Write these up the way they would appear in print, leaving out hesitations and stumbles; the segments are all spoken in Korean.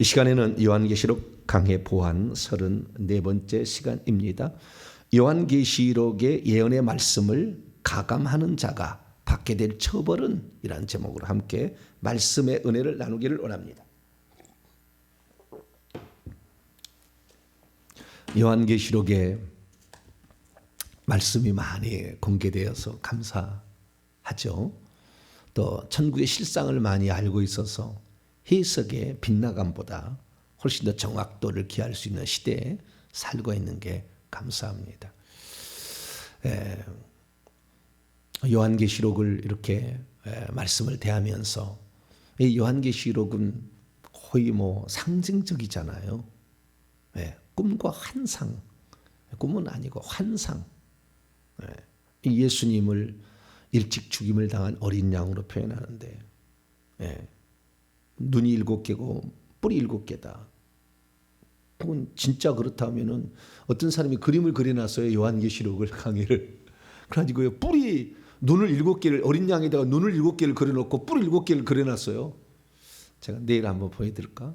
이 시간에는 요한계시록 강해 보완 34번째 시간입니다. 요한계시록의 예언의 말씀을 가감하는 자가 받게 될 처벌은 이라는 제목으로 함께 말씀의 은혜를 나누기를 원합니다. 요한계시록에 말씀이 많이 공개되어서 감사하죠. 또 천국의 실상을 많이 알고 있어서 해석의 빗나감보다 훨씬 더 정확도를 기할 수 있는 시대에 살고 있는 게 감사합니다. 요한계시록을 이렇게 말씀을 대하면서 이 요한계시록은 거의 상징적이잖아요. 꿈과 환상, 꿈은 아니고 환상. 예수님을 일찍 죽임을 당한 어린 양으로 표현하는데 눈이 7개고 뿔이 7개다. 그건 진짜 그렇다면은 어떤 사람이 그림을 그려놨어요. 요한계시록을 강의를. 그래가지고요 뿔이 눈을 7개를 어린 양에다가 눈을 7개를 그려놓고 뿔 7개를 그려놨어요. 제가 내일 한번 보여드릴까?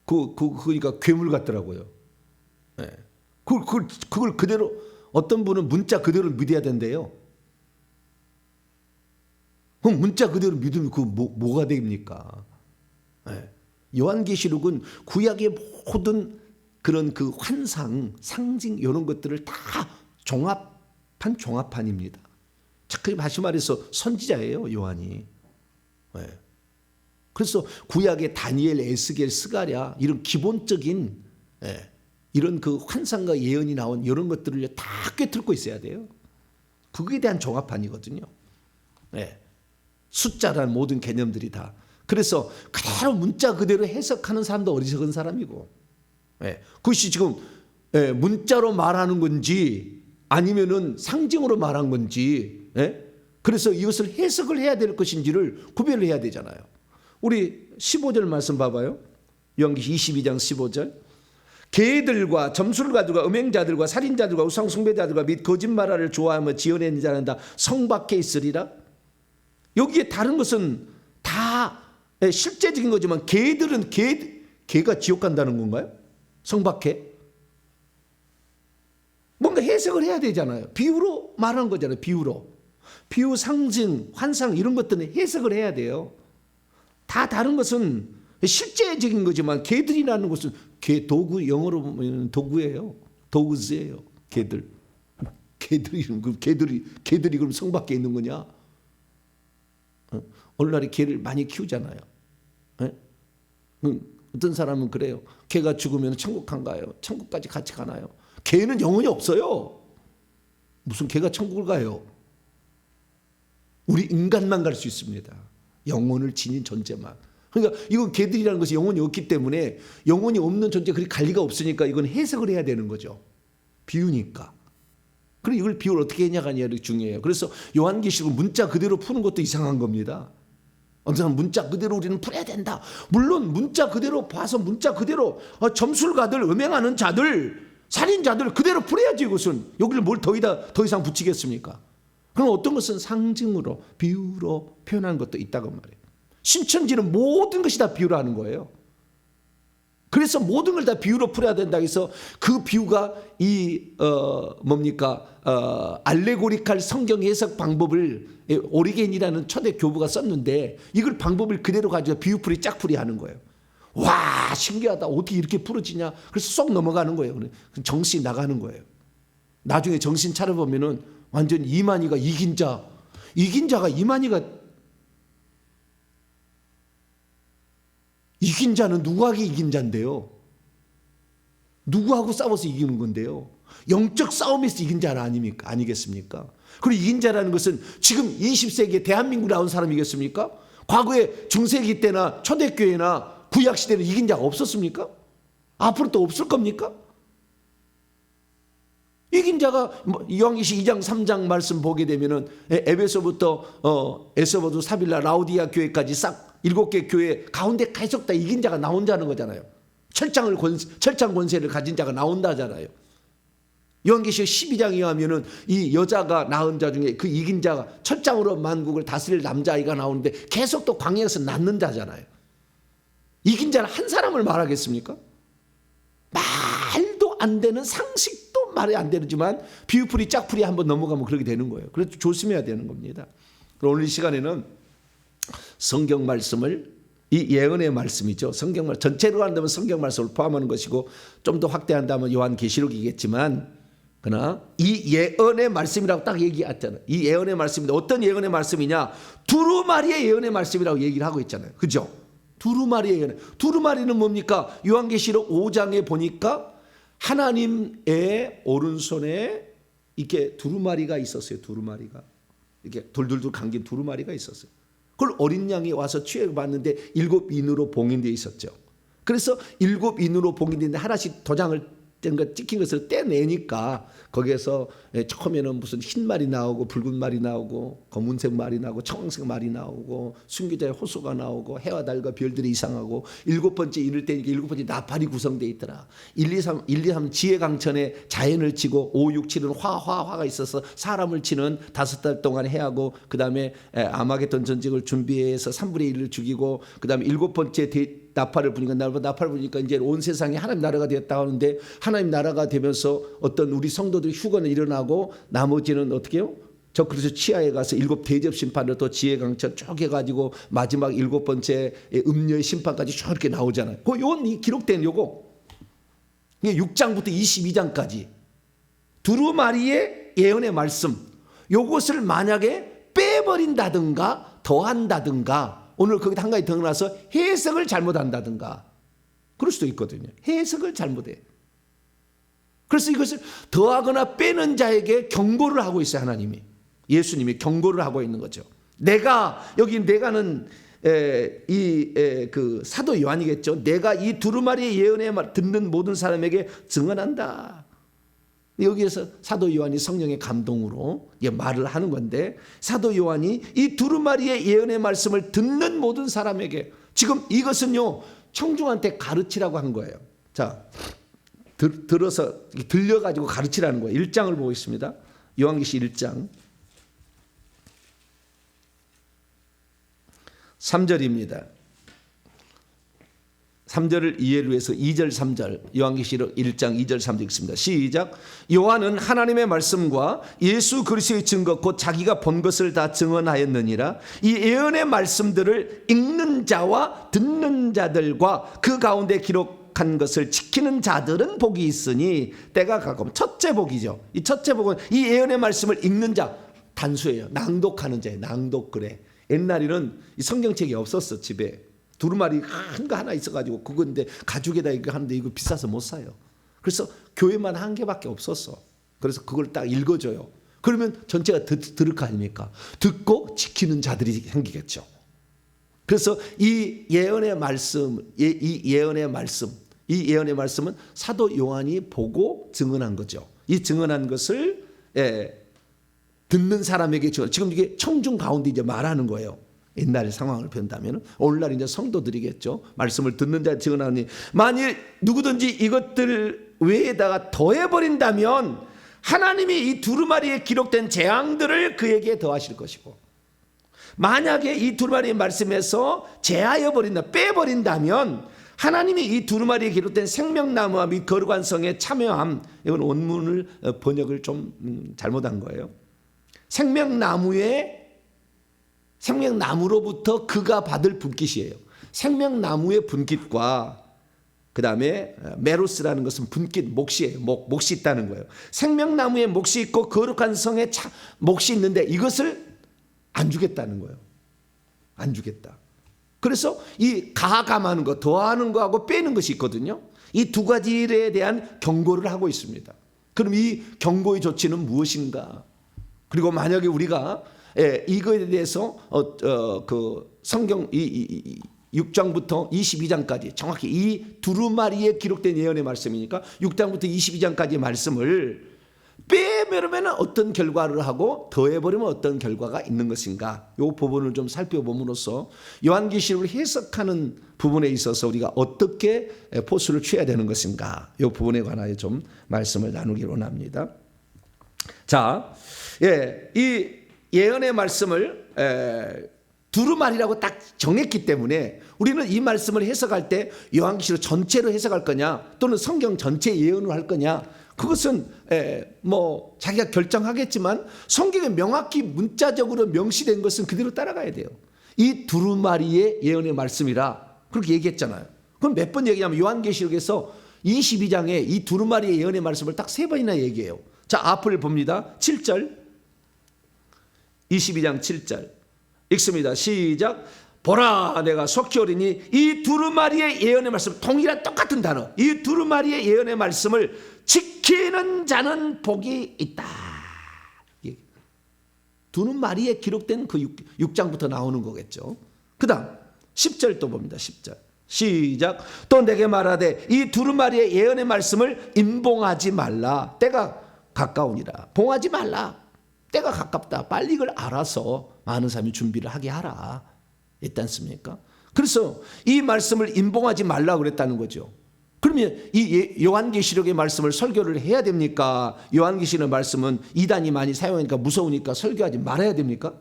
그러니까 괴물 같더라고요. 그걸 그대로 어떤 분은 문자 그대로 믿어야 된대요. 그럼 문자 그대로 믿으면 뭐가 됩니까? 요한계시록은 구약의 모든 그런 그 환상, 상징 이런 것들을 다 종합한 종합판입니다. 다시 말해서 선지자예요, 요한이. 그래서 구약의 다니엘, 에스겔, 스가랴 이런 기본적인 이런 그 환상과 예언이 나온 이런 것들을 다 꿰뚫고 있어야 돼요. 그거에 대한 종합판이거든요. 숫자란 모든 개념들이 다. 그래서 그대로 문자 그대로 해석하는 사람도 어리석은 사람이고, 그것이 지금 문자로 말하는 건지 아니면은 상징으로 말한 건지, 그래서 이것을 해석을 해야 될 것인지를 구별을 해야 되잖아요. 우리 15절 말씀 봐봐요. 요한계시 22장 15절. 개들과 점수를 가지고 음행자들과 살인자들과 우상 숭배자들과 및 거짓말을 좋아하며 지어내는 자는 다 성 밖에 있으리라. 여기에 다른 것은 다 실제적인 거지만 개들은 개가 지옥 간다는 건가요? 성 밖에? 뭔가 해석을 해야 되잖아요. 비유로 말하는 거잖아요. 비유, 상징, 환상 이런 것들은 해석을 해야 돼요. 다 다른 것은 실제적인 거지만 개들이라는 것은 개 도구, 영어로 보면 도구예요. 도구즈예요. 개들이 그럼 성 밖에 있는 거냐? 오늘날에 개를 많이 키우잖아요. 어떤 사람은 그래요. 개가 죽으면 천국 안 가요. 천국까지 같이 가나요? 개는 영혼이 없어요. 무슨 개가 천국을 가요? 우리 인간만 갈 수 있습니다. 영혼을 지닌 존재만. 그러니까 이건 개들이라는 것이 영혼이 없기 때문에 영혼이 없는 존재 그리 갈 리가 없으니까 이건 해석을 해야 되는 거죠. 비유니까. 그럼 이걸 비유를 어떻게 해냐가 중요해요. 그래서 요한계시록 문자 그대로 푸는 것도 이상한 겁니다. 어느 사람 문자 그대로 우리는 풀어야 된다. 물론 문자 그대로 봐서 문자 그대로 점술가들, 음행하는 자들, 살인자들 그대로 풀어야지 이것은. 여기를 뭘 더 이상 붙이겠습니까? 그럼 어떤 것은 상징으로, 비유로 표현하는 것도 있다고 말해요. 신천지는 모든 것이 다 비유로 하는 거예요. 그래서 모든 걸 다 비유로 풀어야 된다 해서 그 비유가 알레고리칼 성경 해석 방법을 오리겐이라는 초대 교부가 썼는데 이걸 방법을 그대로 가지고 비유풀이 짝풀이 하는 거예요. 와, 신기하다. 어떻게 이렇게 풀어지냐. 그래서 쏙 넘어가는 거예요. 정신이 나가는 거예요. 나중에 정신 차려보면은 완전 이만희가 이긴 자가 이긴 자는 누구하게 이긴 자인데요? 누구하고 싸워서 이기는 건데요? 영적 싸움에서 이긴 자 아니겠습니까? 그리고 이긴 자라는 것은 지금 20세기에 대한민국 나온 사람이겠습니까? 과거에 중세기 때나 초대교회나 구약시대는 이긴 자가 없었습니까? 앞으로 또 없을 겁니까? 이긴 자가 요한계시 2장 3장 말씀 보게 되면은 에베소부터 에스보드 사빌라 라우디아 교회까지 싹 7개 교회 가운데 계속 다 이긴 자가 나온다는 거잖아요. 철장 권세를 가진 자가 나온다잖아요. 요한계시 12장에 의하면은 이 여자가 낳은 자 중에 그 이긴 자가 철장으로 만국을 다스릴 남자아이가 나오는데 계속 또 광야에서 낳는 자잖아요. 이긴 자는 한 사람을 말하겠습니까? 말도 안 되는 상식도 말이 안 되지만 비유풀이 짝풀이 한번 넘어가면 그렇게 되는 거예요. 그래서 조심해야 되는 겁니다. 오늘 이 시간에는 성경 말씀을, 이 예언의 말씀이죠. 성경 말 전체로 한다면 성경 말씀을 포함하는 것이고 좀 더 확대한다면 요한계시록이겠지만, 그러나 이 예언의 말씀이라고 딱 얘기했잖아요. 이 예언의 말씀인데 어떤 예언의 말씀이냐? 두루마리의 예언의 말씀이라고 얘기를 하고 있잖아요. 그죠? 두루마리의 예언. 두루마리는 뭡니까? 요한계시록 5장에 보니까 하나님의 오른손에 이렇게 두루마리가 있었어요. 두루마리가 이렇게 돌돌돌 감긴 두루마리가 있었어요. 그걸 어린 양이 와서 취해봤는데 7인으로 봉인되어 있었죠. 그래서 7인으로 봉인되는데 하나씩 도장을 찍힌 것을 떼내니까 거기에서 처음에는 무슨 흰 말이 나오고 붉은 말이 나오고 검은색 말이 나오고 청색 말이 나오고 순교자의 호소가 나오고 해와 달과 별들이 이상하고 7번째 인을 떼니까 7번째 나팔이 구성되어 있더라. 1, 2, 3 지혜 강천에 자연을 치고 5, 6, 7은 화가 있어서 사람을 치는 5달 동안 해하고 그 다음에 아마겟돈 전쟁을 준비해서 3분의 1을 죽이고 그 다음에 7번째 나팔을 부니까 나팔을 부니까 이제 온 세상이 하나님 나라가 되었다 하는데, 하나님 나라가 되면서 어떤 우리 성도들이 휴거는 일어나고 나머지는 어떻게 해요? 저 그래서 치하에 가서 7 대접 심판을 또 지혜 강천 쭉 해가지고 마지막 7번째 음녀의 심판까지 쭉 이렇게 나오잖아요. 이 기록된 요거 6장부터 22장까지 두루마리의 예언의 말씀, 요것을 만약에 빼버린다든가 더한다든가, 오늘 거기다 한 가지 더 넣어서 해석을 잘못한다든가 그럴 수도 있거든요. 해석을 잘못해. 그래서 이것을 더하거나 빼는 자에게 경고를 하고 있어요. 하나님이, 예수님이 경고를 하고 있는 거죠. 내가는 그 사도 요한이겠죠. 내가 이 두루마리의 예언에 듣는 모든 사람에게 증언한다. 여기에서 사도 요한이 성령의 감동으로 말을 하는 건데, 사도 요한이 이 두루마리의 예언의 말씀을 듣는 모든 사람에게, 지금 이것은요 청중한테 가르치라고 한 거예요. 자, 들어서 들려가지고 가르치라는 거예요. 1장을 보고 있습니다. 요한계시 1장 3절입니다. 3절을 이해를 해서 2절 3절 요한계시록 1장 2절 3절 읽습니다. 시작. 요한은 하나님의 말씀과 예수 그리스도의 증거 곧 자기가 본 것을 다 증언하였느니라. 이 예언의 말씀들을 읽는 자와 듣는 자들과 그 가운데 기록한 것을 지키는 자들은 복이 있으니 때가 가까우면. 첫째 복이죠. 이 첫째 복은 이 예언의 말씀을 읽는 자, 단수예요. 낭독하는 자예요. 낭독글에. 옛날에는 이 성경책이 없었어. 집에 두루마리 큰 거 하나 있어가지고 그건데 가죽에다 이거 하는데 이거 비싸서 못 사요. 그래서 교회만 한 개밖에 없었어. 그래서 그걸 딱 읽어줘요. 그러면 전체가 들을 거 아닙니까? 듣고 지키는 자들이 생기겠죠. 그래서 이 예언의 말씀은 사도 요한이 보고 증언한 거죠. 이 증언한 것을 듣는 사람에게 지금 이게 청중 가운데 이제 말하는 거예요. 옛날의 상황을 본다면 오늘날 이제 성도들이겠죠. 말씀을 듣는 자 증언하니, 만일 누구든지 이것들 외에다가 더해버린다면 하나님이 이 두루마리에 기록된 재앙들을 그에게 더하실 것이고, 만약에 이 두루마리의 말씀에서 제하여 버린다, 빼버린다면 하나님이 이 두루마리에 기록된 생명나무와 및 거룩한 성에 참여함, 이건 원문을 번역을 좀 잘못한 거예요. 생명나무로부터 그가 받을 분깃이에요. 생명나무의 분깃과 그 다음에 메로스라는 것은 분깃, 몫이에요. 몫이 있다는 거예요. 생명나무에 몫이 있고 거룩한 성에 몫이 있는데 이것을 안 주겠다는 거예요. 안 주겠다. 그래서 이 가감하는 거, 더하는 거하고 빼는 것이 있거든요. 이 두 가지에 대한 경고를 하고 있습니다. 그럼 이 경고의 조치는 무엇인가? 그리고 만약에 우리가 이거에 대해서 그 성경 6장부터 22장까지 정확히 이 두루마리에 기록된 예언의 말씀이니까 6장부터 22장까지의 말씀을 빼버리면 어떤 결과를 하고 더해버리면 어떤 결과가 있는 것인가, 이 부분을 좀 살펴봄으로써 요한계시록을 해석하는 부분에 있어서 우리가 어떻게 포스를 취해야 되는 것인가, 이 부분에 관하여 좀 말씀을 나누기 원합니다. 자, 이 예언의 말씀을 두루마리라고 딱 정했기 때문에 우리는 이 말씀을 해석할 때 요한계시록 전체로 해석할 거냐 또는 성경 전체 예언을 할 거냐, 그것은 뭐 자기가 결정하겠지만 성경에 명확히 문자적으로 명시된 것은 그대로 따라가야 돼요. 이 두루마리의 예언의 말씀이라 그렇게 얘기했잖아요. 그럼 몇 번 얘기냐면 요한계시록에서 22장에 이 두루마리의 예언의 말씀을 딱 3번이나 얘기해요. 자, 앞을 봅니다. 7절, 22장 7절 읽습니다. 시작. 보라, 내가 속히 오리니 이 두루마리의 예언의 말씀, 동일한 똑같은 단어, 이 두루마리의 예언의 말씀을 지키는 자는 복이 있다. 두루마리에 기록된 그 6장부터 나오는 거겠죠. 그 다음 10절 또 봅니다. 10절 시작. 또 내게 말하되 이 두루마리의 예언의 말씀을 임봉하지 말라. 때가 가까우니라. 봉하지 말라. 때가 가깝다. 빨리 이걸 알아서 많은 사람이 준비를 하게 하라. 있지 않습니까? 그래서 이 말씀을 임봉하지 말라 그랬다는 거죠. 그러면 이 요한계시록의 말씀을 설교를 해야 됩니까? 요한계시록의 말씀은 이단이 많이 사용하니까 무서우니까 설교하지 말아야 됩니까?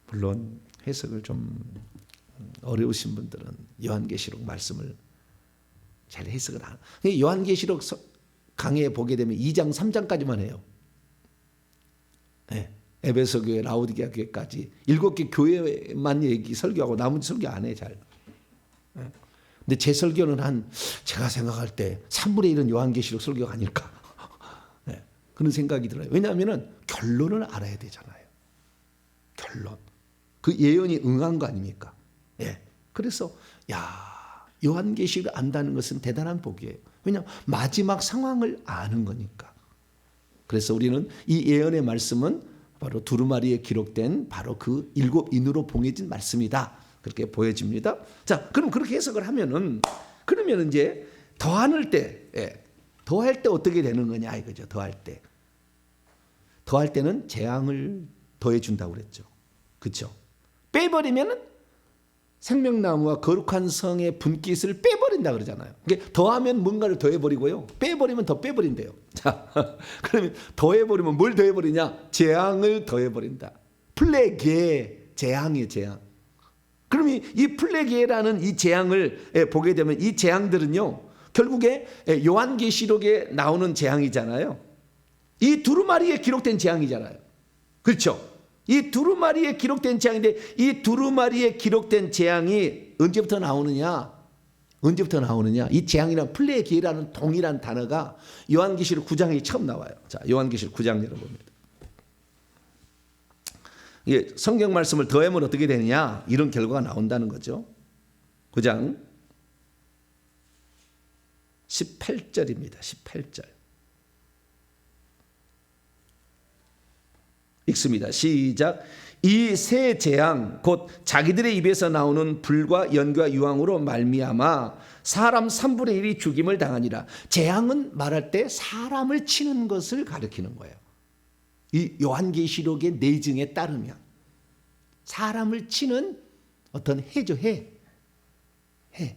물론 해석을 좀 어려우신 분들은 요한계시록 말씀을 잘 해석을 안 해요. 요한계시록 강의에 보게 되면 2장 3장까지만 해요. 네. 에베소 교회, 라오디게아 교회까지 7개 교회만 설교하고 나머지 설교 안 해 잘. 네. 근데 제 설교는 제가 생각할 때 3분의 1은 요한계시록 설교가 아닐까. 네. 그런 생각이 들어요. 왜냐하면 결론을 알아야 되잖아요. 결론. 그 예언이 응한 거 아닙니까? 예. 그래서 요한계시록을 안다는 것은 대단한 복이에요. 왜냐하면 마지막 상황을 아는 거니까. 그래서 우리는 이 예언의 말씀은 바로 두루마리에 기록된 바로 그 7인으로 봉해진 말씀이다. 그렇게 보여집니다. 자, 그럼 그렇게 해석을 하면은 그러면 이제 더할 때 어떻게 되는 거냐 이거죠. 더할 때는 재앙을 더해 준다고 그랬죠. 그렇죠? 빼버리면은 생명나무와 거룩한 성의 분깃을 빼버린다 그러잖아요. 그러니까 더하면 뭔가를 더해버리고요. 빼버리면 더 빼버린대요. 자, 그러면 더해버리면 뭘 더해버리냐? 재앙을 더해버린다. 플레게, 재앙이에요, 재앙. 그러면 이 플레게라는 이 재앙을 보게 되면 이 재앙들은요, 결국에 요한계시록에 나오는 재앙이잖아요. 이 두루마리에 기록된 재앙이잖아요. 그렇죠? 이 두루마리에 기록된 재앙인데 이 두루마리에 기록된 재앙이 언제부터 나오느냐? 이 재앙이란 플레게라는 동일한 단어가 요한계시록 9장에 처음 나와요. 자, 요한계시록 9장 열어봅니다. 이게 성경 말씀을 더하면 어떻게 되느냐? 이런 결과가 나온다는 거죠. 9장 18절입니다. 18절. 읽습니다. 시작. 이 세 재앙 곧 자기들의 입에서 나오는 불과 연기와 유황으로 말미암아 사람 3분의 1이 죽임을 당하니라. 재앙은 말할 때 사람을 치는 것을 가리키는 거예요. 이 요한계시록의 내증에 따르면 사람을 치는 어떤 해죠. 해.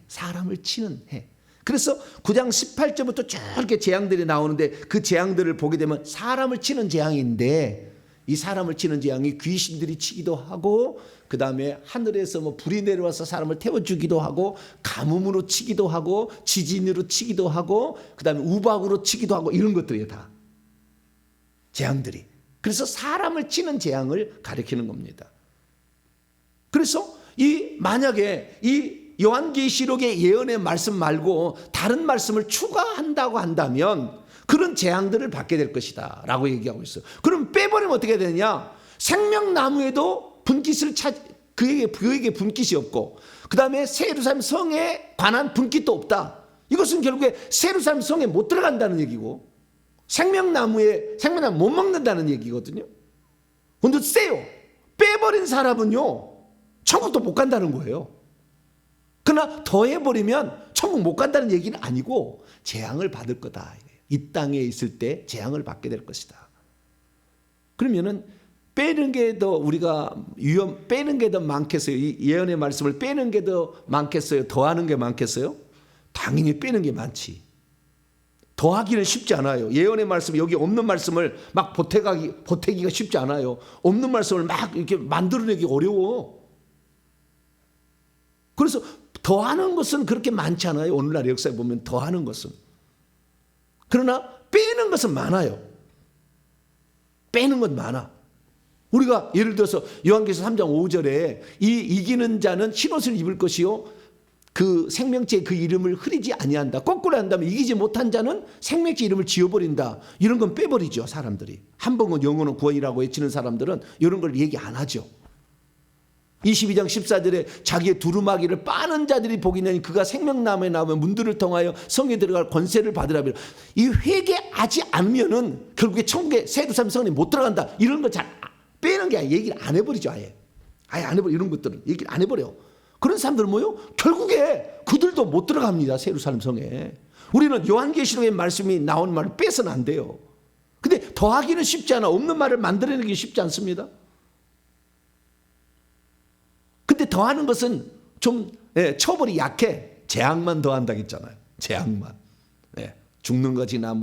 사람을 치는 해. 그래서 9장 18절부터 쭉 이렇게 재앙들이 나오는데 그 재앙들을 보게 되면 사람을 치는 재앙인데 이 사람을 치는 재앙이 귀신들이 치기도 하고 그 다음에 하늘에서 뭐 불이 내려와서 사람을 태워주기도 하고 가뭄으로 치기도 하고 지진으로 치기도 하고 그 다음에 우박으로 치기도 하고 이런 것들이에요. 다 재앙들이. 그래서 사람을 치는 재앙을 가리키는 겁니다. 그래서 만약에 이 요한계시록의 예언의 말씀 말고 다른 말씀을 추가한다고 한다면 그런 재앙들을 받게 될 것이다 라고 얘기하고 있어요. 그럼 빼버리면 어떻게 되느냐? 생명나무에도 분깃을 그에게 분깃이 없고 그 다음에 새 예루살렘 성에 관한 분깃도 없다. 이것은 결국에 새 예루살렘 성에 못 들어간다는 얘기고 생명나무 못 먹는다는 얘기거든요. 근데 세요. 빼버린 사람은요 천국도 못 간다는 거예요. 그러나 더해버리면 천국 못 간다는 얘기는 아니고 재앙을 받을 거다. 이 땅에 있을 때 재앙을 받게 될 것이다. 그러면은 빼는 게 더 우리가 빼는 게 더 많겠어요? 이 예언의 말씀을 빼는 게 더 많겠어요? 더하는 게 많겠어요? 당연히 빼는 게 많지. 더하기는 쉽지 않아요. 예언의 말씀, 여기 없는 말씀을 막 보태기가 쉽지 않아요. 없는 말씀을 막 이렇게 만들어내기 어려워. 그래서 더하는 것은 그렇게 많지 않아요. 오늘날 역사에 보면 더하는 것은. 그러나 빼는 것은 많아요. 빼는 건 많아. 우리가 예를 들어서 요한계시록 3장 5절에 이기는 자는 흰옷을 입을 것이요 그 생명체의 그 이름을 흐리지 아니한다. 거꾸로 한다면 이기지 못한 자는 생명체 이름을 지워버린다. 이런 건 빼버리죠. 사람들이. 한 번은 영혼은 구원이라고 외치는 사람들은 이런 걸 얘기 안 하죠. 22장 14절에 자기의 두루마기를 빠는 자들이 복이 있나니 그가 생명나무에 나오면 문들을 통하여 성에 들어갈 권세를 받으라며. 이 회개하지 않으면은 결국에 천국에 새 예루살렘 성에 못 들어간다. 이런 거 잘 빼는 게 아니라 얘기를 안 해버리죠. 아예 안 해버려. 이런 것들은 얘기를 안 해버려. 그런 사람들은 뭐요? 결국에 그들도 못 들어갑니다. 새 예루살렘 성에. 우리는 요한계시록의 말씀이 나온 말을 빼서는 안 돼요. 근데 더하기는 쉽지 않아. 없는 말을 만들어내기 쉽지 않습니다. 근데 더하는 것은 좀 처벌이 약해. 재앙만 더한다고 했잖아요. 재앙만. 죽는 것이나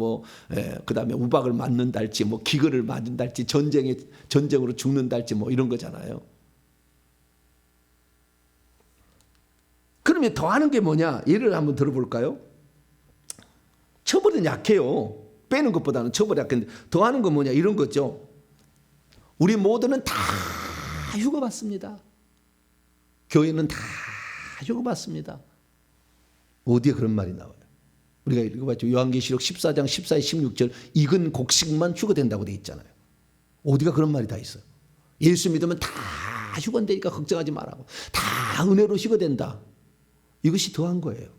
그다음에 우박을 맞는달지 기근을 맞는달지 전쟁으로 죽는달지 이런 거잖아요. 그러면 더하는 게 뭐냐? 예를 한번 들어볼까요? 처벌은 약해요. 빼는 것보다는 처벌이 약한데 더하는 건 뭐냐? 이런 거죠. 우리 모두는 다 휴거받습니다. 교회는 다 휴거받습니다. 어디에 그런 말이 나와요? 우리가 읽어봤죠. 요한계시록 14장 14, 16절 익은 곡식만 휴거된다고 돼 있잖아요. 어디가 그런 말이 다 있어요. 예수 믿으면 다 휴거되니까 걱정하지 말라고. 다 은혜로 휴거된다. 이것이 더한 거예요.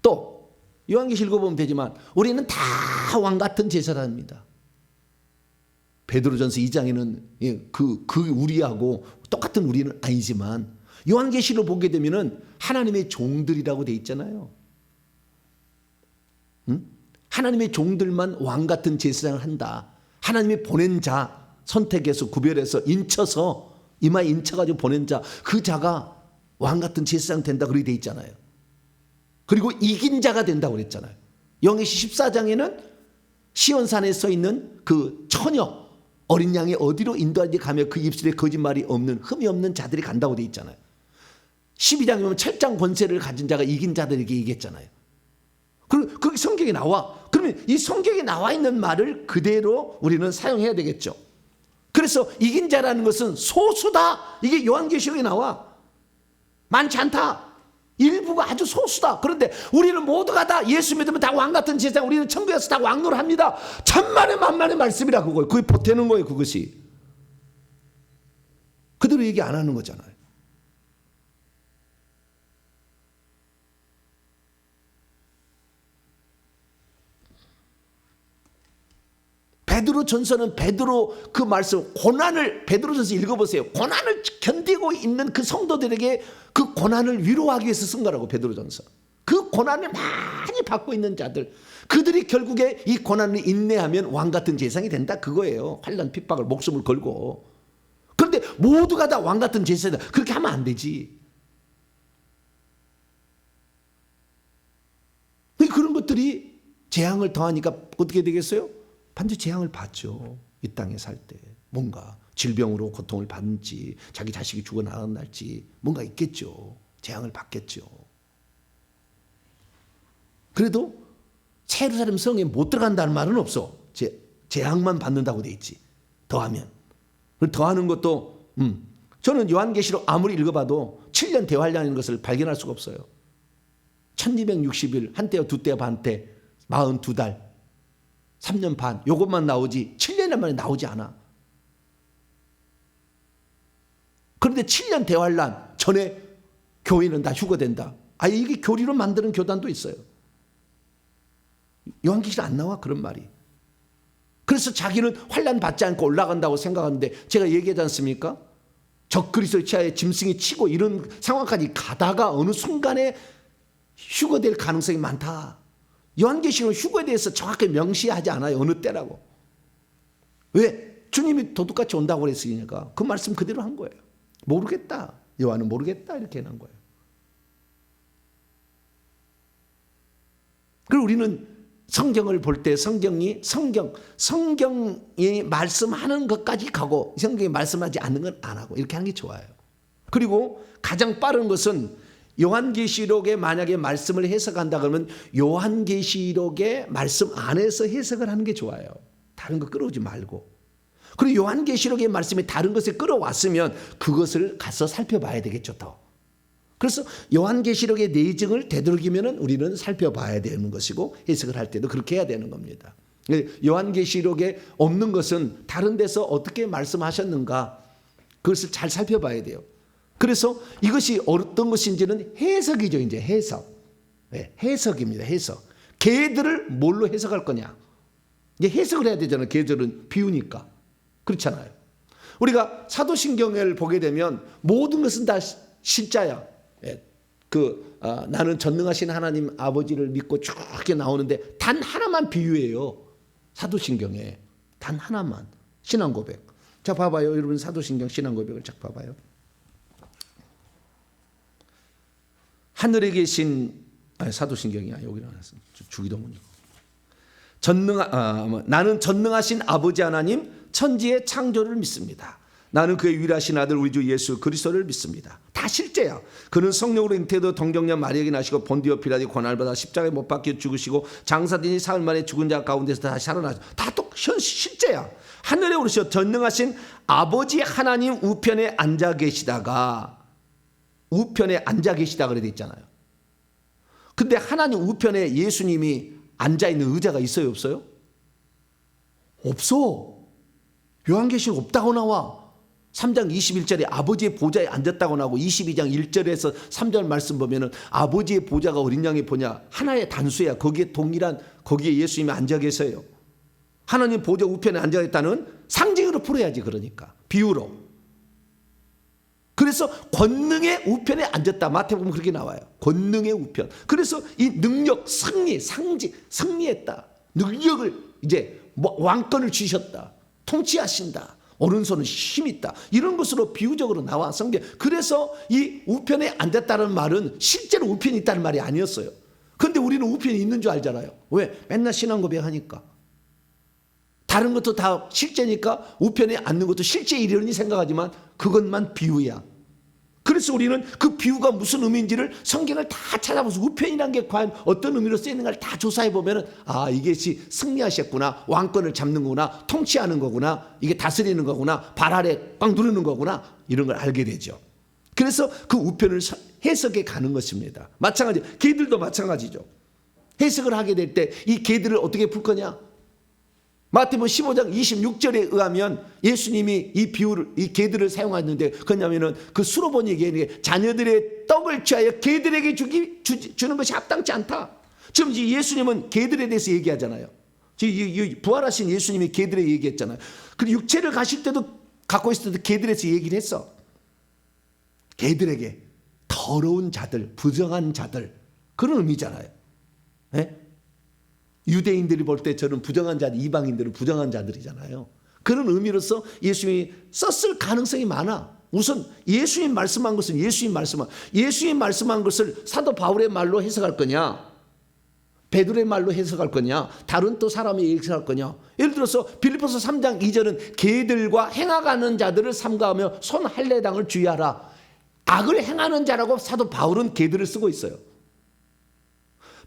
또 요한계시록 읽어보면 되지만 우리는 다 왕같은 제사를 합니다. 베드로전서 2장에는 그 우리하고 똑같은 우리는 아니지만 요한계시록 보게 되면은 하나님의 종들이라고 돼 있잖아요. 하나님의 종들만 왕같은 제사장을 한다. 하나님이 보낸 자 선택해서 구별해서 인쳐서 이마에 인쳐가지고 보낸 자 그 자가 왕같은 제사장 된다 그렇게 돼 있잖아요. 그리고 이긴 자가 된다고 그랬잖아요. 요한계시록 14장에는 시온산에 서 있는 그 처녀 어린 양이 어디로 인도하는지 가며 그 입술에 거짓말이 없는 흠이 없는 자들이 간다고 돼 있잖아요. 12장에 보면 철장 권세를 가진 자가 이긴 자들에게 얘기했잖아요. 그리고 그게 성경에 나와. 그러면 이 성경에 나와 있는 말을 그대로 우리는 사용해야 되겠죠. 그래서 이긴 자라는 것은 소수다. 이게 요한계시록에 나와. 많지 않다. 일부가 아주 소수다. 그런데 우리는 모두가 다 예수 믿으면 다 왕같은 제사장, 우리는 천국에서 다 왕노를 합니다. 천만의 만만의 말씀이라 그거예요. 그게 보태는 거예요. 그것이. 그대로 얘기 안 하는 거잖아요. 베드로전서는 베드로 그 말씀 고난을 베드로전서 읽어보세요. 고난을 견디고 있는 그 성도들에게 그 고난을 위로하기 위해서 쓴 거라고. 베드로전서. 그 고난을 많이 받고 있는 자들 그들이 결국에 이 고난을 인내하면 왕같은 제사장이 된다 그거예요. 환난 핍박을 목숨을 걸고. 그런데 모두가 다 왕같은 제사장이다. 그렇게 하면 안 되지. 그런 것들이 재앙을 더하니까 어떻게 되겠어요? 반드시 재앙을 받죠. 이 땅에 살 때 뭔가 질병으로 고통을 받는지 자기 자식이 죽어나갈지 뭔가 있겠죠. 재앙을 받겠죠. 그래도 새 예루살렘 성에 못 들어간다는 말은 없어. 재앙만 받는다고 돼 있지. 더하면. 더하는 것도 저는 요한계시록 아무리 읽어봐도 7년 대환란인 것을 발견할 수가 없어요. 1260일 한때와 두때와 반때 42달 3년 반 요것만 나오지 7년 만에 나오지 않아. 그런데 7년 대환란 전에 교회는 다 휴거된다. 이게 교리로 만드는 교단도 있어요. 요한계시록 안 나와 그런 말이. 그래서 자기는 환란 받지 않고 올라간다고 생각하는데 제가 얘기하지 않습니까? 적그리스도의 치하에 짐승이 치고 이런 상황까지 가다가 어느 순간에 휴거될 가능성이 많다. 요한계시록은 휴거에 대해서 정확하게 명시하지 않아요. 어느 때라고. 왜? 주님이 도둑같이 온다고 그랬으니까 그 말씀 그대로 한 거예요. 모르겠다. 요한은 모르겠다 이렇게 한 거예요. 그리고 우리는 성경을 볼 때 성경이 말씀하는 것까지 가고 성경이 말씀하지 않는 건 안 하고 이렇게 하는 게 좋아요. 그리고 가장 빠른 것은 요한계시록에 만약에 말씀을 해석한다 그러면 요한계시록의 말씀 안에서 해석을 하는 게 좋아요. 다른 거 끌어오지 말고. 그리고 요한계시록의 말씀이 다른 것에 끌어왔으면 그것을 가서 살펴봐야 되겠죠. 더. 그래서 요한계시록의 내증을 되도록이면 우리는 살펴봐야 되는 것이고 해석을 할 때도 그렇게 해야 되는 겁니다. 요한계시록에 없는 것은 다른 데서 어떻게 말씀하셨는가 그것을 잘 살펴봐야 돼요. 그래서 이것이 어떤 것인지는 해석이죠. 이제 해석. 네, 해석입니다. 해석. 개들을 뭘로 해석할 거냐. 이제 해석을 해야 되잖아요. 개들은 비우니까. 그렇잖아요. 우리가 사도신경을 보게 되면 모든 것은 다 실자야. 나는 전능하신 하나님 아버지를 믿고 쭉 이렇게 나오는데 단 하나만 비유예요. 사도신경에. 단 하나만. 신앙고백. 자, 봐봐요. 여러분 사도신경 신앙고백을 쫙 봐봐요. 하늘에 계신 사도신경이야. 여기 나왔어. 주기도문이고. 나는 전능하신 아버지 하나님 천지의 창조를 믿습니다. 나는 그의 유일하신 아들 우리 주 예수 그리스도를 믿습니다. 다 실제야. 그는 성령으로 잉태되어 동정녀 마리아에게 나시고 본디오 필라토의 고난을 받아 십자가에 못 박혀 죽으시고 장사되니 사흘 만에 죽은 자 가운데서 다시 살아나죠. 다 또 실제야. 하늘에 오르셔 전능하신 아버지 하나님 우편에 앉아 계시다가 우편에 앉아 계시다 그래 돼 있잖아요. 근데 하나님 우편에 예수님이 앉아 있는 의자가 있어요, 없어요? 없어. 요한계시록 없다고 나와. 3장 21절에 아버지의 보좌에 앉았다고 나오고 22장 1절에서 3절 말씀 보면은 아버지의 보좌가 어린 양의 보냐 하나의 단수야. 거기에 동일한 거기에 예수님이 앉아 계세요. 하나님 보좌 우편에 앉아 있다는 상징으로 풀어야지. 그러니까 비유로. 그래서 권능의 우편에 앉았다. 마태복음 그렇게 나와요. 권능의 우편. 그래서 이 능력, 승리, 상징, 승리했다. 능력을 이제 왕권을 주셨다. 통치하신다. 오른손은 힘 있다. 이런 것으로 비유적으로 나와 성경. 그래서 이 우편에 앉았다는 말은 실제로 우편이 있다는 말이 아니었어요. 그런데 우리는 우편이 있는 줄 알잖아요. 왜? 맨날 신앙 고백하니까. 다른 것도 다 실제니까 우편에 앉는 것도 실제 일이라니 생각하지만 그것만 비유야. 그래서 우리는 그 비유가 무슨 의미인지를 성경을 다 찾아보면서 우편이라는 게 과연 어떤 의미로 쓰이는가를 다 조사해 보면은 아, 이것이 승리하셨구나, 왕권을 잡는 거구나, 통치하는 거구나, 이게 다스리는 거구나, 발 아래 꽉 누르는 거구나, 이런 걸 알게 되죠. 그래서 그 우편을 해석해 가는 것입니다. 마찬가지, 개들도 마찬가지죠. 해석을 하게 될 때 이 개들을 어떻게 풀 거냐? 마태복음 15장 26절에 의하면 예수님이 이 비유를 이 개들을 사용하는데 그냐면은 그 수로본 얘기에 자녀들의 떡을 취하여 개들에게 주는 것이 합당치 않다. 지금 예수님은 개들에 대해서 얘기하잖아요. 부활하신 예수님이 개들에 얘기했잖아요. 그리고 육체를 가실 때도 갖고 있을 때도 개들에서 얘기를 했어. 개들에게 더러운 자들, 부정한 자들 그런 의미잖아요. 네? 유대인들이 볼 때 저는 부정한 자들, 이방인들은 부정한 자들이잖아요. 그런 의미로서 예수님이 썼을 가능성이 많아. 우선 예수님 말씀한 것은 예수님 말씀한 것을 사도 바울의 말로 해석할 거냐, 베드로의 말로 해석할 거냐, 다른 또 사람이 해석할 거냐. 예를 들어서 빌립보서 3장 2절은 개들과 행하가는 자들을 삼가하며 손 할례당을 주의하라. 악을 행하는 자라고 사도 바울은 개들을 쓰고 있어요.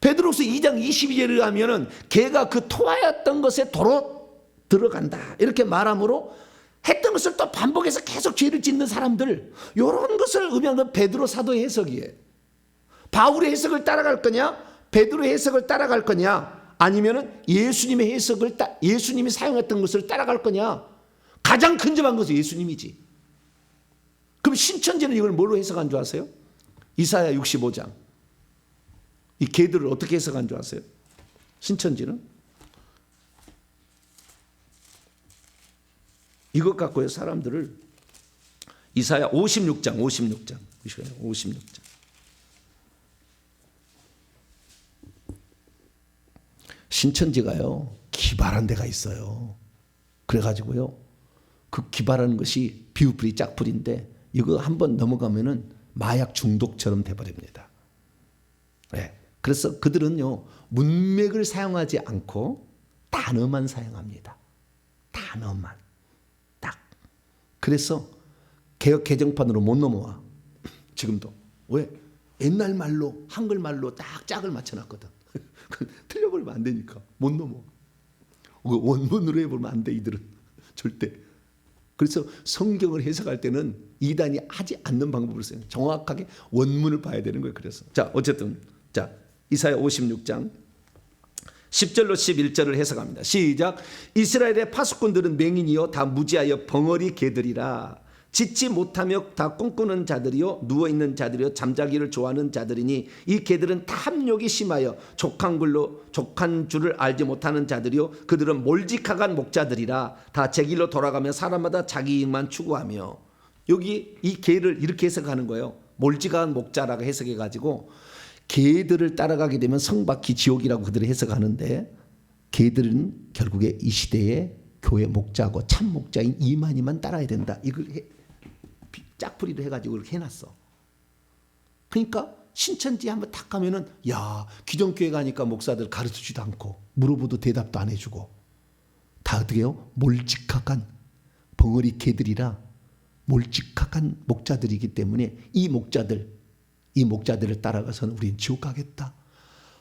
베드로서 2장 22절에 하면은 개가 그 토하였던 것에 도로 들어간다 이렇게 말함으로 했던 것을 또 반복해서 계속 죄를 짓는 사람들, 이런 것을 의미하는 베드로 사도의 해석이에요. 바울의 해석을 따라갈 거냐, 베드로의 해석을 따라갈 거냐, 아니면은 예수님의 해석을 예수님이 사용했던 것을 따라갈 거냐. 가장 근접한 것은 예수님이지. 그럼 신천지는 이걸 뭘로 해석한 줄 아세요? 이사야 65장. 이 개들을 어떻게 해석한 줄 아세요? 신천지는 이것 갖고요 사람들을 이사야 56장 신천지가요 기발한 데가 있어요. 그래가지고요 그 기발한 것이 비우풀이 짝풀인데 이거 한번 넘어가면은 마약 중독처럼 돼버립니다. 네. 그래서 그들은요 문맥을 사용하지 않고 단어만 사용합니다. 단어만 딱. 그래서 개역 개정판으로 못 넘어와. 지금도. 왜? 옛날 말로 한글말로 딱 짝을 맞춰놨거든. 틀려버리면 안 되니까 못 넘어. 원문으로 해보면 안 돼 이들은 절대. 그래서 성경을 해석할 때는 이단이 하지 않는 방법을 써요. 정확하게 원문을 봐야 되는 거예요. 그래서 자 어쨌든 자 이사야 56장 10절로 11절을 해석합니다. 시작. 이스라엘의 파수꾼들은 맹인이요 다 무지하여 벙어리 개들이라. 짖지 못하며 다 꿈꾸는 자들이요 누워있는 자들이요 잠자기를 좋아하는 자들이니 이 개들은 탐욕이 심하여 족한 줄을 알지 못하는 자들이요 그들은 몰직하간 목자들이라. 다 제 길로 돌아가며 사람마다 자기 이익만 추구하며. 여기 이 개를 이렇게 해석하는 거예요. 몰직한 목자라고 해석해가지고 개들을 따라가게 되면 성박히 지옥이라고 그들이 해석하는데, 개들은 결국에 이 시대에 교회 목자고 참 목자인 이만희만 따라야 된다. 이걸 짝풀이로 해가지고 이렇게 해놨어. 그러니까 신천지에 한번 탁 가면은 야 기존교회 가니까 목사들 가르치지도 않고 물어봐도 대답도 안 해주고 다 어떻게 해요? 몰직하간 벙어리 개들이라. 몰직하간 목자들이기 때문에 이 목자들을 따라가서는 우리는 지옥 가겠다.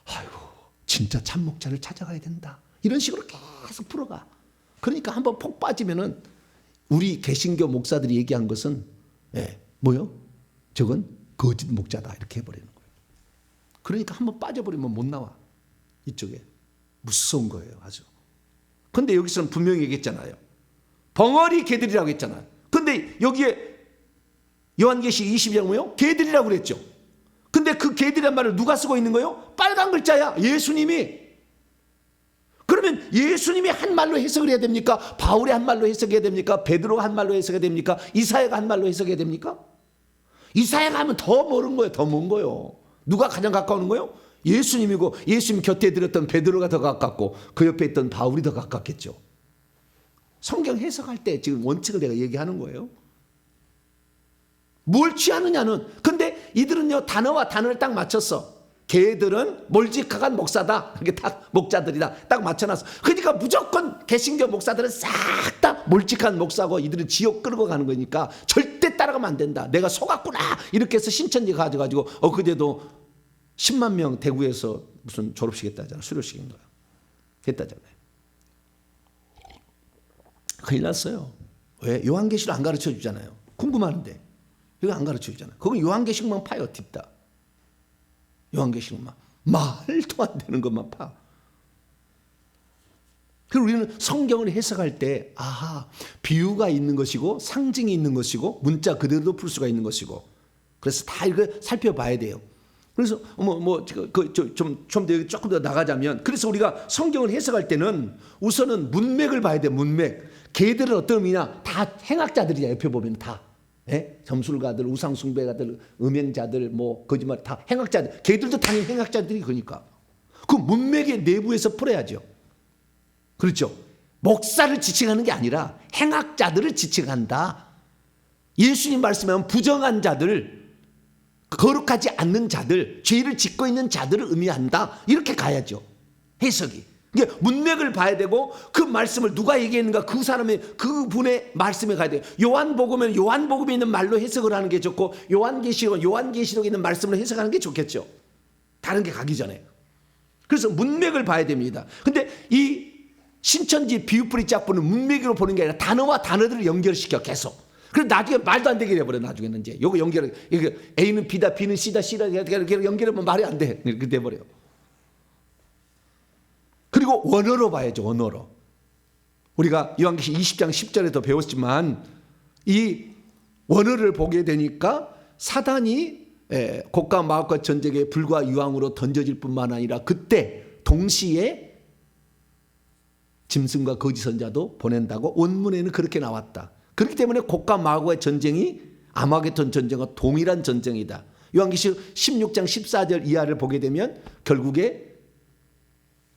아이고 진짜 참 목자를 찾아가야 된다. 이런 식으로 계속 풀어가. 그러니까 한번 폭 빠지면은 우리 개신교 목사들이 얘기한 것은 뭐요? 저건 거짓 목자다 이렇게 해버리는 거예요. 그러니까 한번 빠져버리면 못 나와. 이쪽에 무서운 거예요 아주. 근데 여기서는 분명히 얘기했잖아요. 벙어리 개들이라고 했잖아요. 근데 여기에 요한계시록 22장 뭐요? 개들이라고 그랬죠. 근데 그 개들이란 말을 누가 쓰고 있는 거예요? 빨간 글자야. 예수님이. 그러면 예수님이 한 말로 해석을 해야 됩니까? 바울이 한 말로 해석해야 됩니까? 베드로가 한 말로 해석해야 됩니까? 이사야가 한 말로 해석해야 됩니까? 이사야가 하면 더 멀은 거예요. 더 먼 거예요. 누가 가장 가까운 거예요? 예수님이고 예수님 곁에 들었던 베드로가 더 가깝고 그 옆에 있던 바울이 더 가깝겠죠. 성경 해석할 때 지금 원칙을 내가 얘기하는 거예요. 뭘 취하느냐는. 근데 이들은요 단어와 단어를 딱 맞췄어. 개들은 몰직하간 목사다. 이게 딱 목자들이다. 딱 맞춰놨어. 그러니까 무조건 개신교 목사들은 싹 다 몰직한 목사고 이들은 지옥 끌고 가는 거니까 절대 따라가면 안 된다. 내가 속았구나. 이렇게 해서 신천지 가져가지고 그제도 10만 명 대구에서 무슨 졸업식 했다잖아. 수료식 인가 했다잖아요. 큰일 났어요. 왜? 요한계시록 안 가르쳐 주잖아요. 궁금한데 이거 안 가르쳐 주잖아요. 그건 요한계시록만 파요. 딥다. 요한계시록만 말도 안 되는 것만 파. 그리고 우리는 성경을 해석할 때 비유가 있는 것이고 상징이 있는 것이고 문자 그대로도 풀 수가 있는 것이고 그래서 다 이거 살펴봐야 돼요. 그래서 좀 더 조금 더 나가자면 그래서 우리가 성경을 해석할 때는 우선은 문맥을 봐야 돼. 문맥. 개들은 어떤 의미냐? 다 행악자들이야. 옆에 보면 다. 점술가들, 우상숭배가들, 음행자들, 거짓말 다 행악자들. 개들도 당연히 행악자들이 그러니까. 그 문맥의 내부에서 풀어야죠. 그렇죠. 목사를 지칭하는 게 아니라 행악자들을 지칭한다. 예수님 말씀하면 부정한 자들, 거룩하지 않는 자들, 죄를 짓고 있는 자들을 의미한다. 이렇게 가야죠. 해석이. 이게 문맥을 봐야 되고 그 말씀을 누가 얘기했는가 그 사람의 그분의 말씀에 가야 돼요. 요한복음은 요한복음에 있는 말로 해석을 하는 게 좋고 요한계시록은 요한계시록에 있는 말씀으로 해석하는 게 좋겠죠. 다른 게 가기 전에. 그래서 문맥을 봐야 됩니다. 근데 이 신천지 비유풀이 짝보는 문맥으로 보는 게 아니라 단어와 단어들을 연결시켜 계속. 그래서 나중에 말도 안 되게 돼버려. 나중에는 이제 요거 연결, A는 B다, B는 C다, C다 이렇게 연결하면 말이 안 돼. 이렇게 돼버려요. 그리고 원어로 봐야죠. 원어로. 우리가 요한계시록 20장 10절에도 배웠지만 이 원어를 보게 되니까 사단이 곡과 마곡과 전쟁에 불과 유황으로 던져질 뿐만 아니라 그때 동시에 짐승과 거짓 선자도 보낸다고 원문에는 그렇게 나왔다. 그렇기 때문에 곡과 마곡의 전쟁이 아마겟돈 전쟁과 동일한 전쟁이다. 요한계시록 16장 14절 이하를 보게 되면 결국에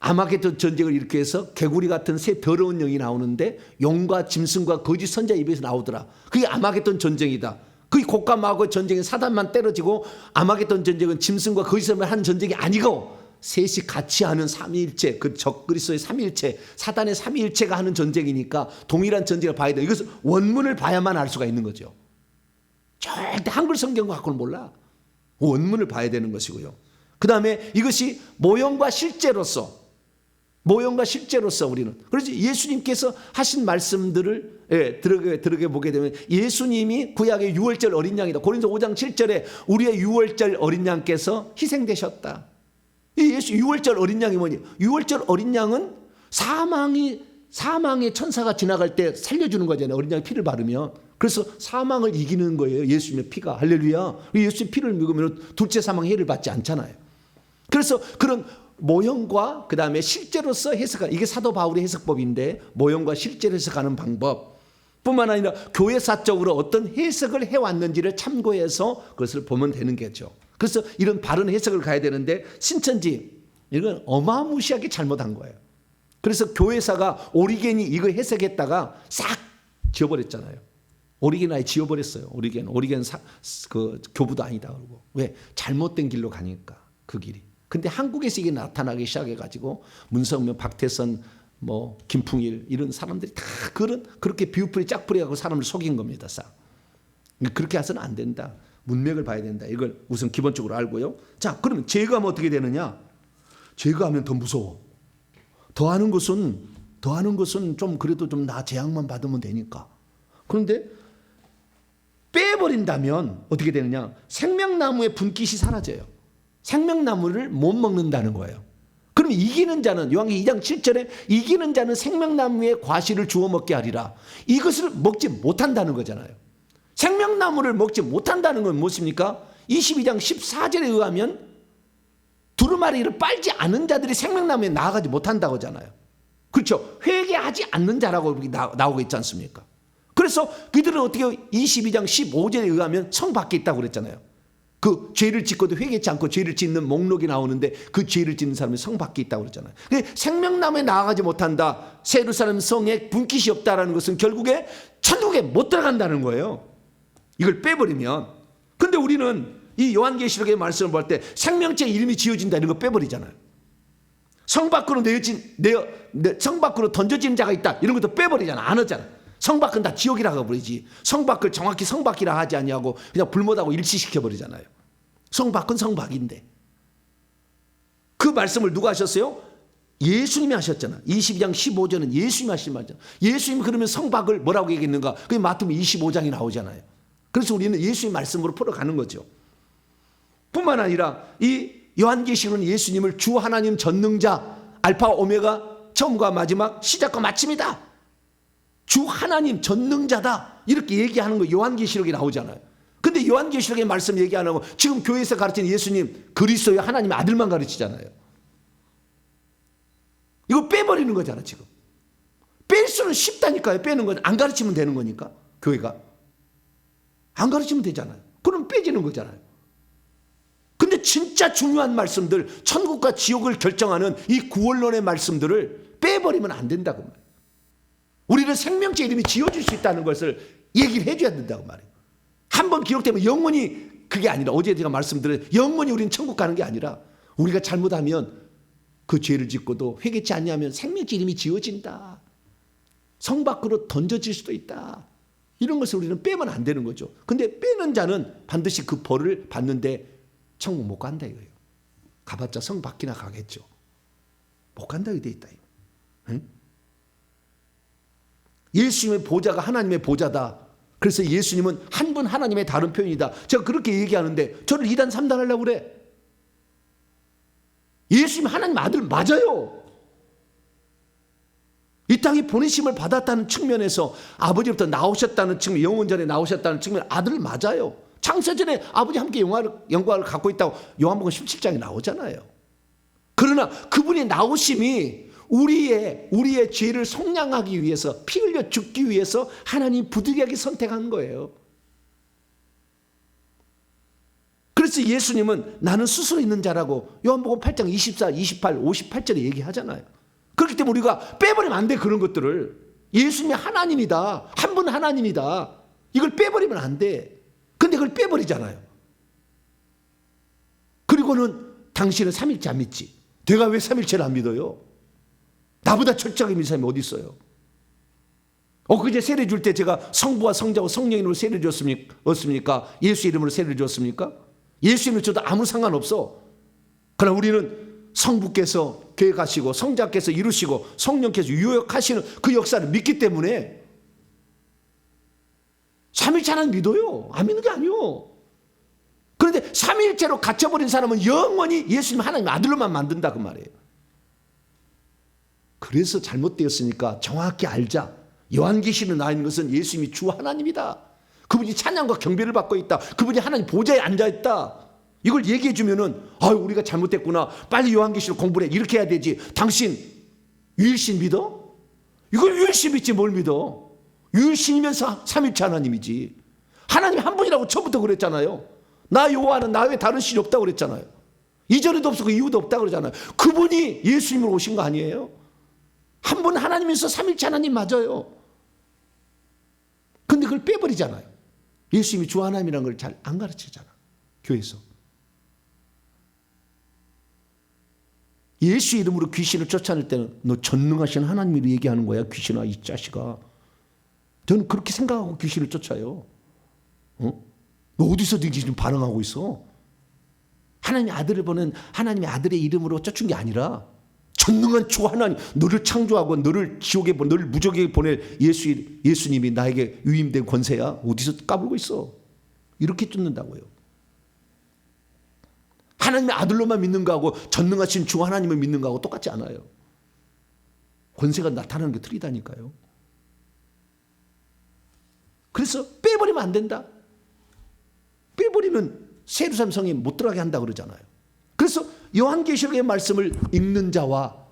아마겟돈 전쟁을 일으켜서 개구리 같은 새 더러운 영이 나오는데 용과 짐승과 거짓 선자 입에서 나오더라. 그게 아마겟돈 전쟁이다. 그 고가 마고의 전쟁에 사단만 때려지고 아마겟돈 전쟁은 짐승과 거짓말을 하는 전쟁이 아니고 셋이 같이 하는 삼위일체, 그 적그리스도의 삼위일체, 사단의 삼위일체가 하는 전쟁이니까 동일한 전쟁을 봐야 돼요. 이것은 원문을 봐야만 알 수가 있는 거죠. 절대 한글 성경 갖고는 몰라. 원문을 봐야 되는 것이고요. 그 다음에 이것이 모형과 실제로서 우리는, 그래서 예수님께서 하신 말씀들을 들어게 보게 되면 예수님이 구약의 유월절 어린 양이다. 고린도 5장 7절에 우리의 유월절 어린 양께서 희생되셨다. 이 예수 유월절 어린 양이 뭐니? 유월절 어린 양은 사망의 천사가 지나갈 때 살려주는 거잖아요. 어린 양이 피를 바르면. 그래서 사망을 이기는 거예요. 예수님의 피가. 할렐루야. 예수님 피를 먹으면 둘째 사망 해를 받지 않잖아요. 그래서 그런 모형과 그 다음에 실제로서 해석하는, 이게 사도 바울의 해석법인데, 모형과 실제로 해석하는 방법 뿐만 아니라 교회사적으로 어떤 해석을 해왔는지를 참고해서 그것을 보면 되는 거죠. 그래서 이런 바른 해석을 가야 되는데 신천지 이건 어마무시하게 잘못한 거예요. 그래서 교회사가 오리겐이 이거 해석했다가 싹 지워버렸잖아요. 오리겐 아예 지워버렸어요. 오리겐 그 교부도 아니다 그러고. 왜? 잘못된 길로 가니까 그 길이. 근데 한국에서 이게 나타나기 시작해가지고 문성명, 박태선, 뭐 김풍일 이런 사람들이 다 그렇게 비우풀이 짝풀이하고 사람을 속인 겁니다. 싹. 그렇게 해서는 안 된다. 문맥을 봐야 된다. 이걸 우선 기본적으로 알고요. 자, 그러면 제거하면 어떻게 되느냐? 제거하면 더 무서워. 더하는 것은 좀 그래도 좀 나 재앙만 받으면 되니까. 그런데 빼버린다면 어떻게 되느냐? 생명나무의 분깃이 사라져요. 생명나무를 못 먹는다는 거예요. 그럼 이기는 자는, 요한계시록 2장 7절에 이기는 자는 생명나무의 과실을 주워 먹게 하리라. 이것을 먹지 못한다는 거잖아요. 생명나무를 먹지 못한다는 건 무엇입니까? 22장 14절에 의하면 두루마리를 빨지 않은 자들이 생명나무에 나아가지 못한다고 하잖아요. 그렇죠? 회개하지 않는 자라고 나오고 있지 않습니까? 그래서 그들은 어떻게 22장 15절에 의하면 성 밖에 있다고 그랬잖아요. 그 죄를 짓고도 회개치 않고 죄를 짓는 목록이 나오는데 그 죄를 짓는 사람이 성 밖에 있다고 그랬잖아요. 생명나무에 나아가지 못한다. 예루살렘 성에 분깃이 없다라는 것은 결국에 천국에 못 들어간다는 거예요. 이걸 빼버리면. 근데 우리는 이 요한계시록의 말씀을 볼 때 생명체 이름이 지어진다 이런 거 빼버리잖아요. 성 밖으로 성 밖으로 던져지는 자가 있다 이런 것도 빼버리잖아. 안 하잖아. 성 밖은 다 지옥이라고 부르지. 성 밖을 정확히 성 밖이라 하지 아니하고 그냥 불못하고 일치시켜 버리잖아요. 성 밖은 성 밖인데. 그 말씀을 누가 하셨어요? 예수님이 하셨잖아. 22장 15절은 예수님이 하신 말이잖아. 예수님이 그러면 성 밖을 뭐라고 얘기했는가? 그게 마태복음 25장이 나오잖아요. 그래서 우리는 예수님 말씀으로 풀어가는 거죠. 뿐만 아니라 이 요한계시록은 예수님을 주 하나님 전능자, 알파와 오메가, 처음과 마지막, 시작과 마침이다. 주 하나님 전능자다. 이렇게 얘기하는 거 요한계시록에 나오잖아요. 근데 요한계시록의 말씀 얘기 안 하고 지금 교회에서 가르치는 예수님 그리스도의 하나님의 아들만 가르치잖아요. 이거 빼버리는 거잖아 지금. 뺄 수는 쉽다니까요. 빼는 건 안 가르치면 되는 거니까 교회가. 안 가르치면 되잖아요. 그럼 빼지는 거잖아요. 근데 진짜 중요한 말씀들, 천국과 지옥을 결정하는 이 구원론의 말씀들을 빼버리면 안 된다고 말이에요. 우리는 생명체 이름이 지어질 수 있다는 것을 얘기를 해줘야 된다고 말이에요. 한번 기록되면 영원히, 그게 아니라 어제 제가 말씀드린 영원히 우리는 천국 가는 게 아니라 우리가 잘못하면 그 죄를 짓고도 회개치 않냐면 생명체 이름이 지어진다. 성 밖으로 던져질 수도 있다. 이런 것을 우리는 빼면 안 되는 거죠. 근데 빼는 자는 반드시 그 벌을 받는데 천국 못 간다 이거예요. 가봤자 성 밖이나 가겠죠. 못 간다 이게 돼 있다. 응? 예수님의 보좌가 하나님의 보좌다. 그래서 예수님은 한 분 하나님의 다른 표현이다. 제가 그렇게 얘기하는데 저를 2단 3단 하려고 그래. 예수님 하나님 아들 맞아요. 이 땅에 보내심을 받았다는 측면에서 아버지부터 나오셨다는 측면, 영원전에 나오셨다는 측면 아들 맞아요. 창세전에 아버지 함께 영광을 갖고 있다고 요한복음 17장에 나오잖아요. 그러나 그분의 나오심이 우리의 죄를 속량하기 위해서, 피 흘려 죽기 위해서 하나님 부득이하게 선택한 거예요. 그래서 예수님은 나는 스스로 있는 자라고 요한복음 8장 24, 28, 58절에 얘기하잖아요. 그렇기 때문에 우리가 빼버리면 안 돼. 그런 것들을. 예수님이 하나님이다. 한 분 하나님이다. 이걸 빼버리면 안 돼. 근데 그걸 빼버리잖아요. 그리고는 당신은 삼일체 안 믿지. 내가 왜 삼일체를 안 믿어요? 나보다 철저하게 믿는 사람이 어디 있어요? 그제 세례 줄 때 제가 성부와 성자와 성령으로 세례 줬습니까? 예수 이름으로 세례 줬습니까? 예수 이름으로 줘도 아무 상관없어. 그러나 우리는 성부께서 계획하시고 성자께서 이루시고 성령께서 유역하시는 그 역사를 믿기 때문에 삼일체 하나님 믿어요. 안 믿는 게 아니요. 그런데 삼일체로 갇혀버린 사람은 영원히 예수님 하나님 아들로만 만든다 그 말이에요. 그래서 잘못되었으니까 정확히 알자. 요한계시로 나와 있는 것은 예수님이 주 하나님이다. 그분이 찬양과 경배를 받고 있다. 그분이 하나님 보좌에 앉아있다. 이걸 얘기해 주면은 우리가 잘못됐구나. 빨리 요한계시로 공부를 해. 이렇게 해야 되지. 당신 유일신 믿어? 이걸 유일신 믿지 뭘 믿어? 유일신이면서 삼일체 하나님이지. 하나님 한 분이라고 처음부터 그랬잖아요. 나 여호와는 나 외에 다른 신이 없다고 그랬잖아요. 이전에도 없었고 이후도 없다고 그러잖아요. 그분이 예수님으로 오신 거 아니에요? 한 분 하나님이면서 삼일체 하나님 맞아요. 근데 그걸 빼버리잖아요. 예수님이 주 하나님이라는 걸 잘 안 가르치잖아. 교회에서. 예수 이름으로 귀신을 쫓아낼 때는 너 전능하신 하나님으로 얘기하는 거야. 귀신아 이 자식아. 저는 그렇게 생각하고 귀신을 쫓아요. 너 어디서 네 귀신 반응하고 있어? 하나님의 아들을 보는 하나님의 아들의 이름으로 쫓은 게 아니라 전능한 주 하나님, 너를 창조하고 너를 지옥에 너를 무적에 보낼 예수님이 나에게 위임된 권세야. 어디서 까불고 있어? 이렇게 쫓는다고요. 하나님의 아들로만 믿는 거하고 전능하신 주 하나님을 믿는 거하고 똑같지 않아요. 권세가 나타나는 게 틀리다니까요. 그래서 빼버리면 안 된다. 빼버리면 세루살렘 성에 못 들어가게 한다 그러잖아요. 그래서 요한계시록의 말씀을 읽는 자와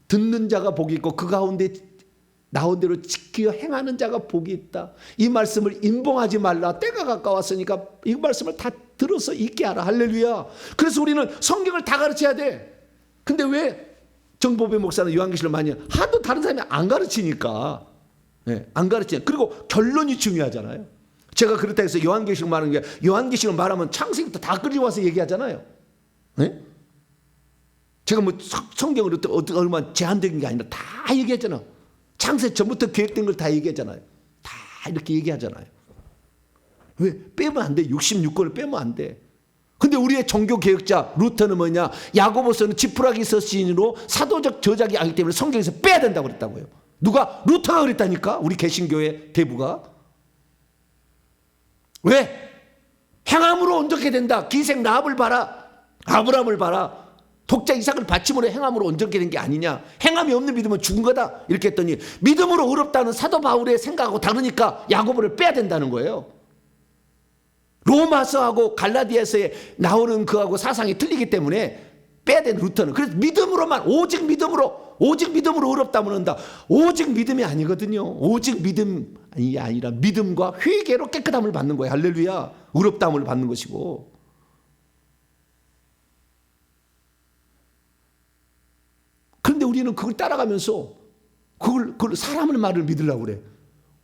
듣는 자가 복이 있고 그 가운데 나온 대로 지키어 행하는 자가 복이 있다. 이 말씀을 임봉하지 말라. 때가 가까웠으니까 이 말씀을 다 들어서 잊게 하라. 할렐루야. 그래서 우리는 성경을 다 가르쳐야 돼. 근데 왜 정보배 목사는 요한계시록을 많이 하도 다른 사람이 안 가르치니까. 안 가르치냐. 그리고 결론이 중요하잖아요. 제가 그렇다 해서 요한계시록 말하는 게 요한계시록 말하면 창세기부터 다 끌어와서 얘기하잖아요. 네? 제가 뭐 성경을 얼마나 제한적인 게 아니라 다 얘기했잖아. 창세 전부터 계획된 걸 다 얘기했잖아요. 다 이렇게 얘기하잖아요. 왜? 빼면 안 돼. 66권을 빼면 안 돼. 근데 우리의 종교 개혁자 루터는 뭐냐? 야고보서는 지푸라기 서신으로 사도적 저작이 아니기 때문에 성경에서 빼야 된다고 그랬다고요. 누가? 루터가 그랬다니까. 우리 개신교의 대부가. 왜? 행함으로 온전케 된다. 기생 라합을 봐라. 아브라함을 봐라. 독자 이삭을 받침으로 행함으로 온전케 된 게 아니냐. 행함이 없는 믿음은 죽은 거다. 이렇게 했더니 믿음으로 의롭다는 사도 바울의 생각하고 다르니까 야고보를 빼야 된다는 거예요. 로마서하고 갈라디아서에 나오는 그하고 사상이 틀리기 때문에 빼야 되는 루터는. 그래서 믿음으로만 오직 믿음으로 의롭다면 한다. 오직 믿음이 아니거든요. 오직 믿음이 아니라 믿음과 회개로 깨끗함을 받는 거예요. 할렐루야. 의롭다함을 받는 것이고. 그런데 우리는 그걸 따라가면서 그걸 사람의 말을 믿으려고 그래.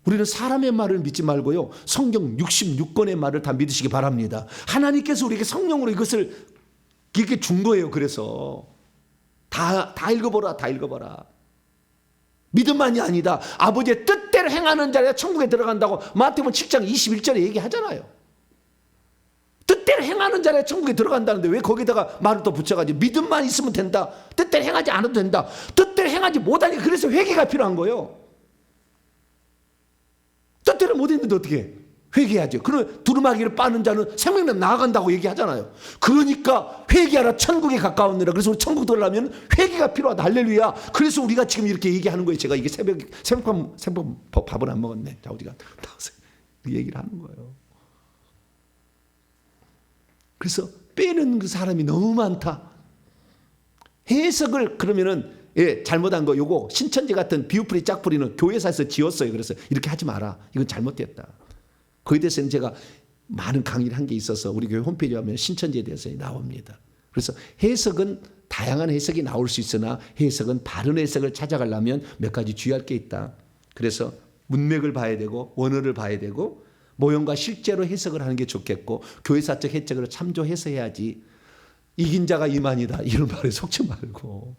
우리는 사람의 말을 믿지 말고요. 성경 66권의 말을 다 믿으시기 바랍니다. 하나님께서 우리에게 성령으로 이것을 이렇게 준 거예요. 그래서 다 읽어보라. 다 읽어보라. 믿음만이 아니다. 아버지의 뜻대로 행하는 자가 천국에 들어간다고 마태복음 7장 21절에 얘기하잖아요. 뜻대로 행하는 자가 천국에 들어간다는데 왜 거기다가 말을 또 붙여가지고 믿음만 있으면 된다. 뜻대로 행하지 않아도 된다. 뜻대로 행하지 못하니까 그래서 회개가 필요한 거예요. 뜻대로 못했는데 어떻게 해? 회개하죠. 그러면 두루마기를 빠는 자는 생명력 나아간다고 얘기하잖아요. 그러니까 회개하라 천국에 가까웠느라. 그래서 우리 천국 들어가려면 회개가 필요하다. 할렐루야. 그래서 우리가 지금 이렇게 얘기하는 거예요. 제가 이게 새벽 밥을 안 먹었네. 자, 우리가 나와서 얘기를 하는 거예요. 그래서 빼는 그 사람이 너무 많다. 해석을 그러면은 잘못한 거 요거 신천지 같은 비우풀이 짝풀이는 교회사에서 지었어요. 그래서 이렇게 하지 마라. 이건 잘못됐다. 거기에 대해서는 제가 많은 강의를 한 게 있어서 우리 교회 홈페이지에 가면 신천지에 대해서 나옵니다. 그래서 해석은 다양한 해석이 나올 수 있으나 해석은 바른 해석을 찾아가려면 몇 가지 주의할 게 있다. 그래서 문맥을 봐야 되고 원어를 봐야 되고 모형과 실제로 해석을 하는 게 좋겠고 교회사적 해석을 참조해서 해야지. 이긴 자가 이만이다 이런 말에 속지 말고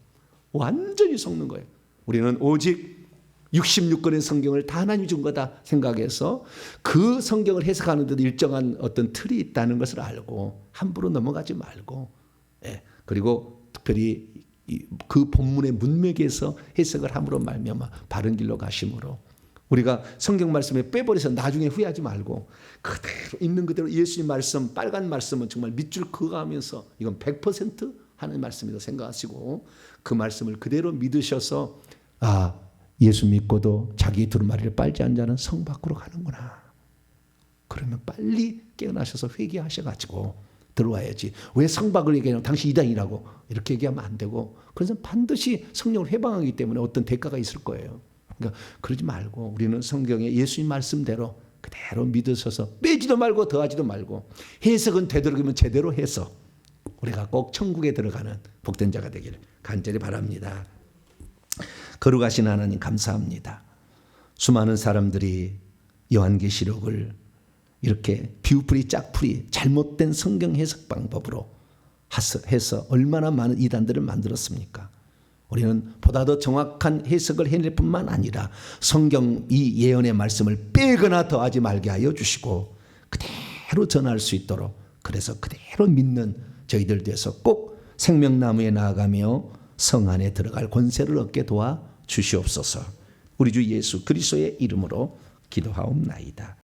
완전히 속는 거예요. 우리는 오직 66권의 성경을 다 하나님이 준 거다 생각해서 그 성경을 해석하는 데도 일정한 어떤 틀이 있다는 것을 알고 함부로 넘어가지 말고, 그리고 특별히 그 본문의 문맥에서 해석을 함으로 말미암아 바른 길로 가심으로 우리가 성경 말씀에 빼버려서 나중에 후회하지 말고 그대로 있는 그대로 예수님 말씀, 빨간 말씀은 정말 밑줄 그어가면서 이건 100% 하는 말씀이라고 생각하시고 그 말씀을 그대로 믿으셔서 예수 믿고도 자기 두루마리를 빨지 않은 자는 성 밖으로 가는구나. 그러면 빨리 깨어나셔서 회개하셔가지고 들어와야지. 왜 성 밖을 얘기하냐면 당신 이단이라고 이렇게 얘기하면 안 되고, 그래서 반드시 성령을 회방하기 때문에 어떤 대가가 있을 거예요. 그러니까 그러지 말고 우리는 성경의 예수님 말씀대로 그대로 믿으셔서 빼지도 말고 더하지도 말고 해석은 되도록이면 제대로 해서 우리가 꼭 천국에 들어가는 복된 자가 되기를 간절히 바랍니다. 거룩하신 하나님 감사합니다. 수많은 사람들이 요한계시록을 이렇게 비우풀이 짝풀이 잘못된 성경 해석 방법으로 해서 얼마나 많은 이단들을 만들었습니까? 우리는 보다 더 정확한 해석을 해낼 뿐만 아니라 성경 이 예언의 말씀을 빼거나 더하지 말게 하여 주시고 그대로 전할 수 있도록, 그래서 그대로 믿는 저희들 돼서 꼭 생명나무에 나아가며 성 안에 들어갈 권세를 얻게 도와 주시옵소서. 우리 주 예수 그리스도의 이름으로 기도하옵나이다.